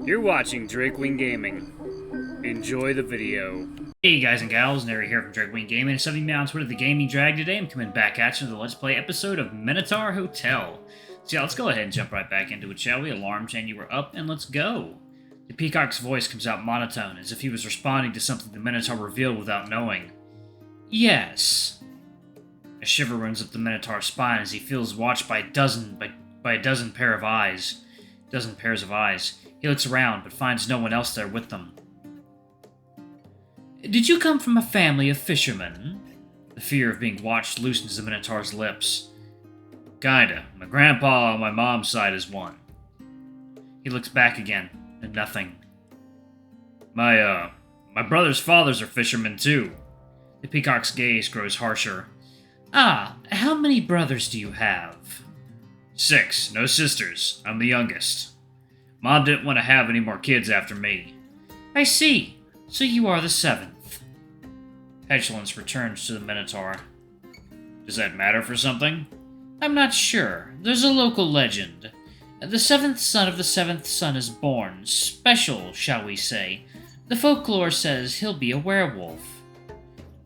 You're watching Drakewing Gaming. Enjoy the video. Hey guys and gals, Nary here from Drakewing Gaming, and something down on Twitter, the Gaming Drag. Today I'm coming back at you with a Let's Play episode of Minotaur Hotel. So yeah, let's go ahead and jump right back into it, shall we? Alarm chain, you were up, and let's go. The Peacock's voice comes out monotone, as if he was responding to something the Minotaur revealed without knowing. Yes. A shiver runs up the Minotaur's spine as he feels watched by a dozen pairs of eyes. He looks around, but finds no one else there with them. Did you come from a family of fishermen? The fear of being watched loosens the Minotaur's lips. Kinda. My grandpa on my mom's side is one. He looks back again, and nothing. My brother's fathers are fishermen too. The Peacock's gaze grows harsher. Ah, how many brothers do you have? 6, no sisters. I'm the youngest. Mom didn't want to have any more kids after me. I see. So you are the 7th. Petulance returns to the Minotaur. Does that matter for something? I'm not sure. There's a local legend. The 7th son of the 7th son is born. Special, shall we say. The folklore says he'll be a werewolf.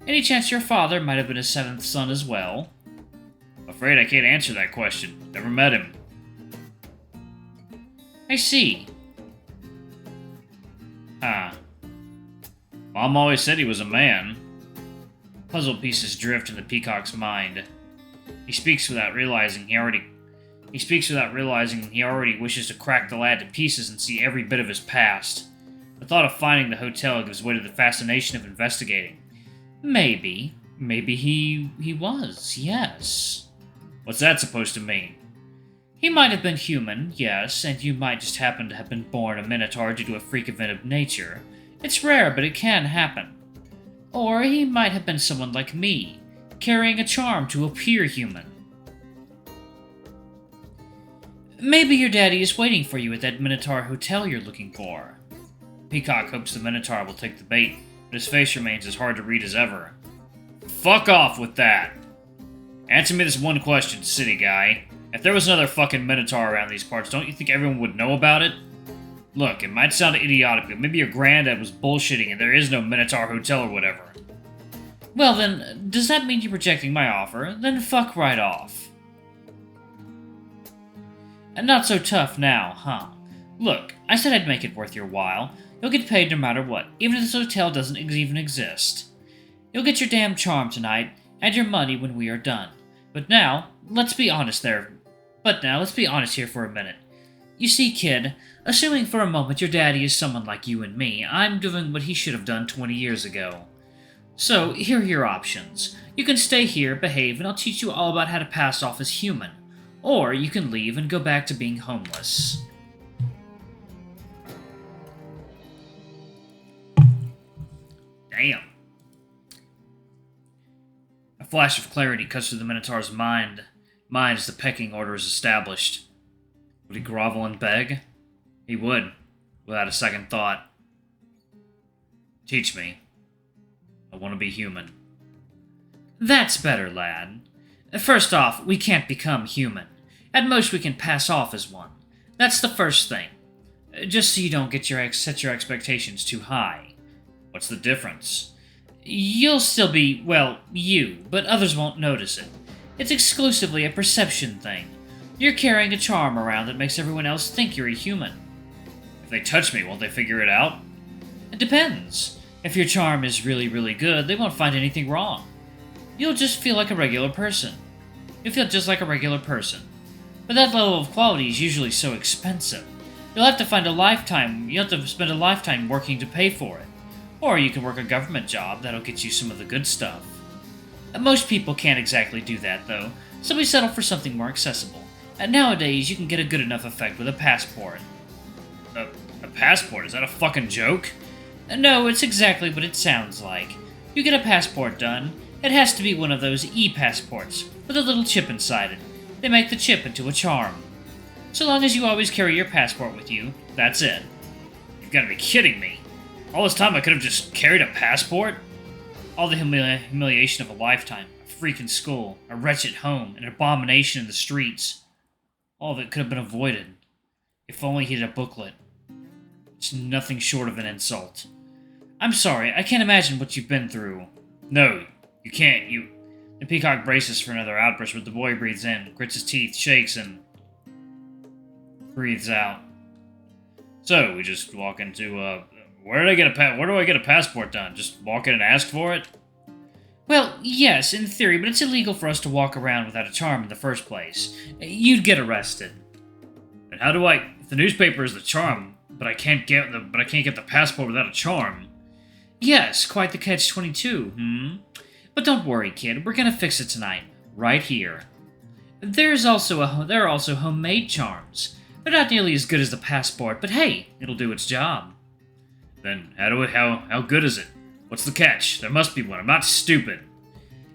Any chance your father might have been a 7th son as well? I'm afraid I can't answer that question. Never met him. I see. Huh. Mom always said he was a man. Puzzle pieces drift in the Peacock's mind. He speaks without realizing he already wishes to crack the lad to pieces and see every bit of his past. The thought of finding the hotel gives way to the fascination of investigating. Maybe he was, yes. What's that supposed to mean? He might have been human, yes, and you might just happen to have been born a Minotaur due to a freak event of nature. It's rare, but it can happen. Or he might have been someone like me, carrying a charm to appear human. Maybe your daddy is waiting for you at that Minotaur Hotel you're looking for. Peacock hopes the Minotaur will take the bait, but his face remains as hard to read as ever. Fuck off with that! Answer me this one question, city guy. If there was another fucking Minotaur around these parts, don't you think everyone would know about it? Look, it might sound idiotic, but maybe your granddad was bullshitting and there is no Minotaur Hotel or whatever. Well then, does that mean you're rejecting my offer? Then fuck right off. And not so tough now, huh? Look, I said I'd make it worth your while. You'll get paid no matter what, even if this hotel doesn't even exist. You'll get your damn charm tonight, and your money when we are done. But now, let's be honest here for a minute. You see, kid, assuming for a moment your daddy is someone like you and me, I'm doing what he should have done 20 years ago. So, here are your options. You can stay here, behave, and I'll teach you all about how to pass off as human. Or you can leave and go back to being homeless. Damn. A flash of clarity cuts through the Minotaur's mind as the pecking order is established. Would he grovel and beg? He would, without a second thought. Teach me. I want to be human. That's better, lad. First off, we can't become human. At most, we can pass off as one. That's the first thing. Just so you don't set your expectations too high. What's the difference? You'll still be, well, you, but others won't notice it. It's exclusively a perception thing. You're carrying a charm around that makes everyone else think you're a human. If they touch me, won't they figure it out? It depends. If your charm is really, really good, they won't find anything wrong. You'll just feel like a regular person. You'll feel just like a regular person. But that level of quality is usually so expensive. You'll have to spend a lifetime working to pay for it. Or you can work a government job that'll get you some of the good stuff. Most people can't exactly do that, though, so we settle for something more accessible. And nowadays, you can get a good enough effect with a passport. A passport? Is that a fucking joke? No, it's exactly what it sounds like. You get a passport done. It has to be one of those e-passports, with a little chip inside it. They make the chip into a charm. So long as you always carry your passport with you, that's it. You've got to be kidding me. All this time I could have just carried a passport? All the humiliation of a lifetime, a freak in school, a wretched home, an abomination in the streets. All of it could have been avoided. If only he had a booklet. It's nothing short of an insult. I'm sorry, I can't imagine what you've been through. No, you can't. The Peacock braces for another outburst, but the boy breathes in, grits his teeth, shakes, and breathes out. So, we just walk into, where do I get a passport done? Just walk in and ask for it? Well, yes, in theory, but it's illegal for us to walk around without a charm in the first place. You'd get arrested. And how do if the newspaper is the charm, but I can't get the passport without a charm? Yes, quite the catch-22, But don't worry, kid, we're gonna fix it tonight, right here. There are also homemade charms. They're not nearly as good as the passport, but hey, it'll do its job. Then how good is it? What's the catch? There must be one. I'm not stupid.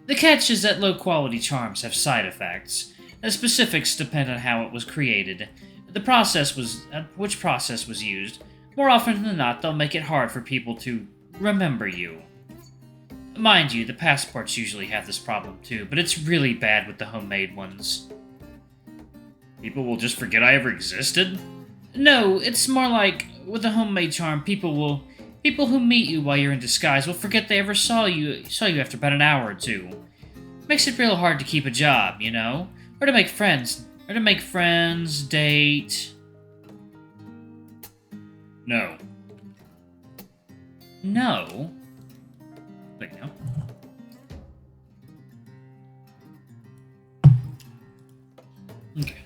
The catch is that low-quality charms have side effects. The specifics depend on how it was created. Which process was used. More often than not, they'll make it hard for people to remember you. Mind you, the passports usually have this problem too, but it's really bad with the homemade ones. People will just forget I ever existed? No, it's more like, with a homemade charm, people who meet you while you're in disguise will forget they ever saw you after about an hour or two. Makes it real hard to keep a job, you know? Or to make friends, date... No. No? Wait, no. Okay.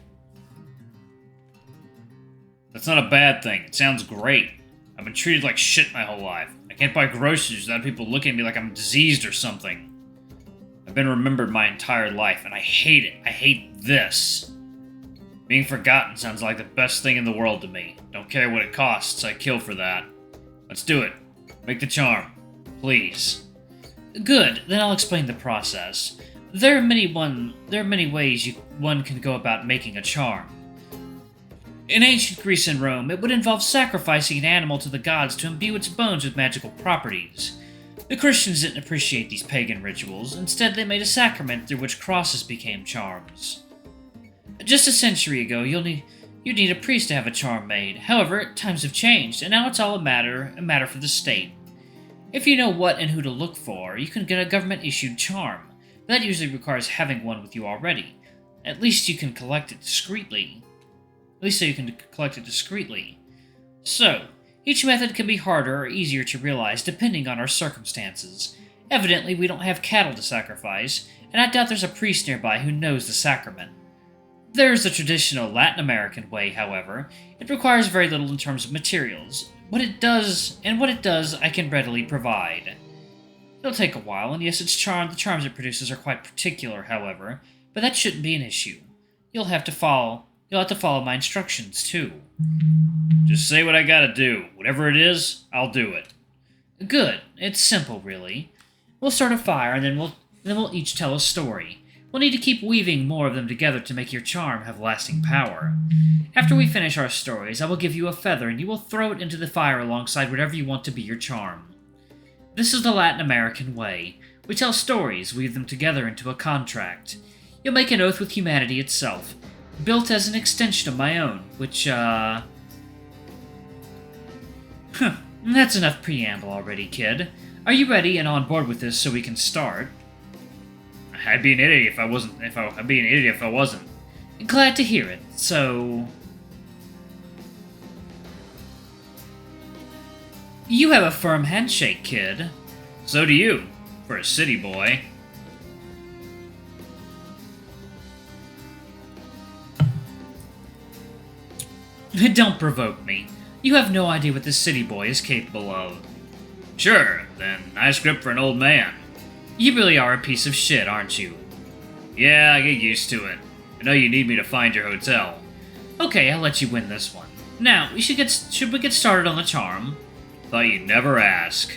That's not a bad thing. It sounds great. I've been treated like shit my whole life. I can't buy groceries without people looking at me like I'm diseased or something. I've been remembered my entire life, and I hate it. I hate this. Being forgotten sounds like the best thing in the world to me. Don't care what it costs, I kill for that. Let's do it. Make the charm. Please. Good, then I'll explain the process. There are many ways one can go about making a charm. In ancient Greece and Rome, it would involve sacrificing an animal to the gods to imbue its bones with magical properties. The Christians didn't appreciate these pagan rituals. Instead, they made a sacrament through which crosses became charms. Just a century ago, you'd need a priest to have a charm made. However, times have changed, and now it's all a matter for the state. If you know what and who to look for, you can get a government-issued charm. That usually requires having one with you already. At least so you can collect it discreetly. So, each method can be harder or easier to realize depending on our circumstances. Evidently, we don't have cattle to sacrifice, and I doubt there's a priest nearby who knows the sacrament. There's the traditional Latin American way, however. It requires very little in terms of materials. What it does, I can readily provide. It'll take a while, and yes, the charms it produces are quite particular, however, but that shouldn't be an issue. You'll have to follow my instructions, too. Just say what I gotta do. Whatever it is, I'll do it. Good. It's simple, really. We'll start a fire, and then we'll each tell a story. We'll need to keep weaving more of them together to make your charm have lasting power. After we finish our stories, I will give you a feather, and you will throw it into the fire alongside whatever you want to be your charm. This is the Latin American way. We tell stories, weave them together into a contract. You'll make an oath with humanity itself, built as an extension of my own, which, That's enough preamble already, kid. Are you ready and on board with this so we can start? I'd be an idiot if I wasn't. Glad to hear it. So... You have a firm handshake, kid. So do you, for a city boy. Don't provoke me. You have no idea what this city boy is capable of. Sure, then nice grip for an old man. You really are a piece of shit, aren't you? Yeah, I get used to it. I know you need me to find your hotel. Okay, I'll let you win this one. Now, should we get started on the charm? Thought you'd never ask.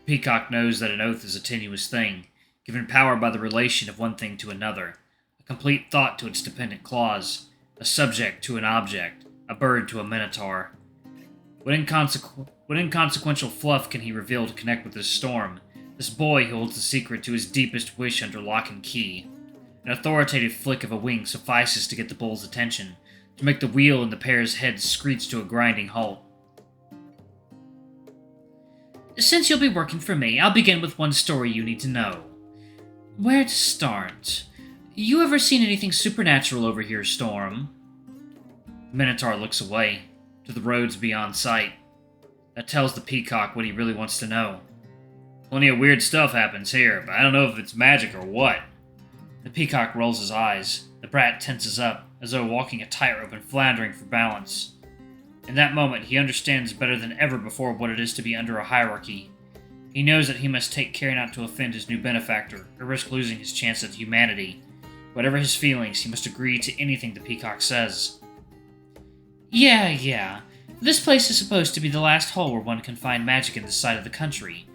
Peacock knows that an oath is a tenuous thing, given power by the relation of one thing to another, a complete thought to its dependent clause, a subject to an object, a bird to a minotaur. What inconsequential fluff can he reveal to connect with this storm, this boy who holds the secret to his deepest wish under lock and key? An authoritative flick of a wing suffices to get the bull's attention, to make the wheel in the pair's heads screech to a grinding halt. Since you'll be working for me, I'll begin with one story you need to know. Where to start? You ever seen anything supernatural over here, Storm? Minotaur looks away, to the roads beyond sight. That tells the Peacock what he really wants to know. Plenty of weird stuff happens here, but I don't know if it's magic or what. The Peacock rolls his eyes. The brat tenses up, as though walking a tightrope and floundering for balance. In that moment, he understands better than ever before what it is to be under a hierarchy. He knows that he must take care not to offend his new benefactor, or risk losing his chance at humanity. Whatever his feelings, he must agree to anything the Peacock says. Yeah. This place is supposed to be the last hole where one can find magic in this side of the country.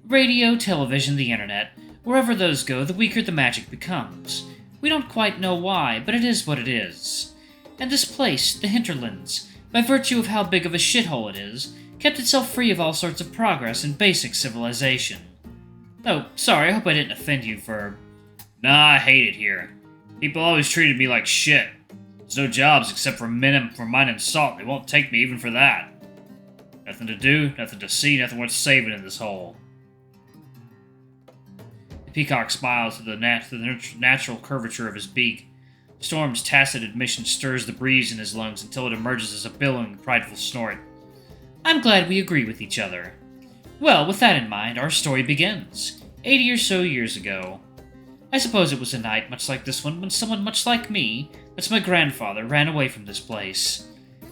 Radio, television, the internet, wherever those go, the weaker the magic becomes. We don't quite know why, but it is what it is. And this place, the Hinterlands, by virtue of how big of a shithole it is, kept itself free of all sorts of progress and basic civilization. Oh, sorry, I hope I didn't offend you for... Nah, I hate it here. People always treated me like shit. There's no jobs except for mining salt. They won't take me even for that. Nothing to do, nothing to see, nothing worth saving in this hole. The Peacock smiles at the natural curvature of his beak. Storm's tacit admission stirs the breeze in his lungs until it emerges as a billowing, prideful snort. I'm glad we agree with each other. Well, with that in mind, our story begins. 80 or so years ago. I suppose it was a night much like this one when someone much like me, that's my grandfather, ran away from this place.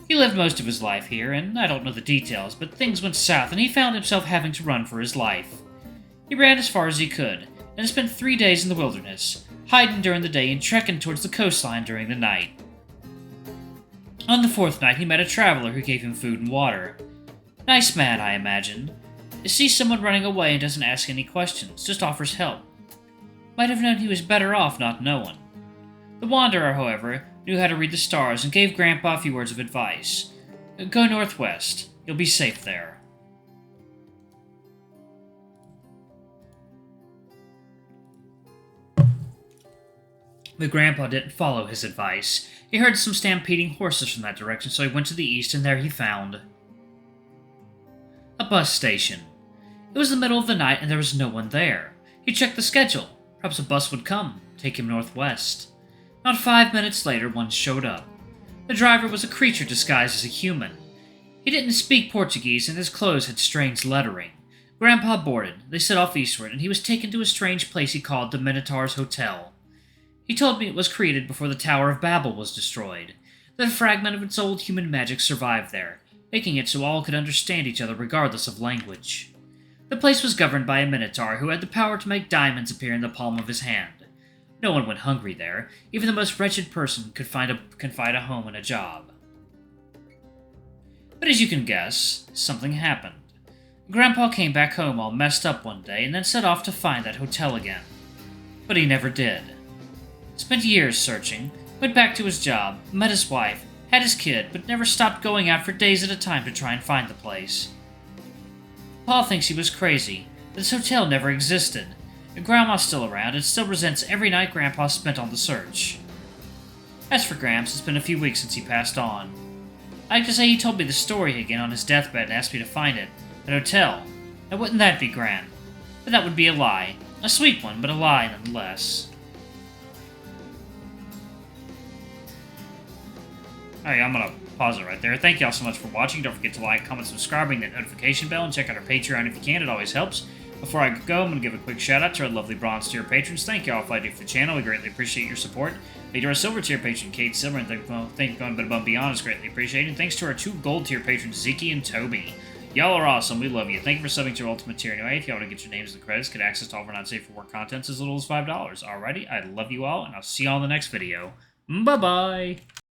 He lived most of his life here, and I don't know the details, but things went south and he found himself having to run for his life. He ran as far as he could, and spent 3 days in the wilderness, hiding during the day and trekking towards the coastline during the night. On the 4th night, he met a traveler who gave him food and water. Nice man, I imagine. Sees someone running away and doesn't ask any questions, just offers help. Might have known he was better off not knowing. The wanderer, however, knew how to read the stars and gave Grandpa a few words of advice. Go northwest. You'll be safe there. But Grandpa didn't follow his advice. He heard some stampeding horses from that direction, so he went to the east, and there he found a bus station. It was the middle of the night, and there was no one there. He checked the schedule. Perhaps a bus would come, take him northwest. Not 5 minutes later, one showed up. The driver was a creature disguised as a human. He didn't speak Portuguese, and his clothes had strange lettering. Grandpa boarded. They set off eastward, and he was taken to a strange place he called the Minotaur Hotel. He told me it was created before the Tower of Babel was destroyed. That a fragment of its old human magic survived there, making it so all could understand each other regardless of language. The place was governed by a Minotaur who had the power to make diamonds appear in the palm of his hand. No one went hungry there. Even the most wretched person could find a home and a job. But as you can guess, something happened. Grandpa came back home all messed up one day and then set off to find that hotel again. But he never did. Spent years searching, went back to his job, met his wife, had his kid, but never stopped going out for days at a time to try and find the place. Paul thinks he was crazy, that this hotel never existed, and Grandma's still around and still resents every night Grandpa spent on the search. As for Gramps, it's been a few weeks since he passed on. I like to say he told me the story again on his deathbed and asked me to find it. An hotel. Now wouldn't that be grand? But that would be a lie. A sweet one, but a lie nonetheless. Alright, I'm gonna pause it right there. Thank y'all so much for watching. Don't forget to like, comment, subscribe, ring that notification bell, and check out our Patreon if you can. It always helps. Before I go, I'm going to give a quick shout out to our lovely bronze tier patrons. Thank y'all for what I do for the channel. We greatly appreciate your support. Thank you to our silver tier patron, Kate Silver, and thank you for going above and beyond. It's greatly appreciated. And thanks to our 2 gold tier patrons, Zeke and Toby. Y'all are awesome. We love you. Thank you for subbing to our ultimate tier anyway. If y'all want to get your names in the credits, get access to all of our not safe for work contents as little as $5. Alrighty, I love you all, and I'll see y'all in the next video. Bye-bye!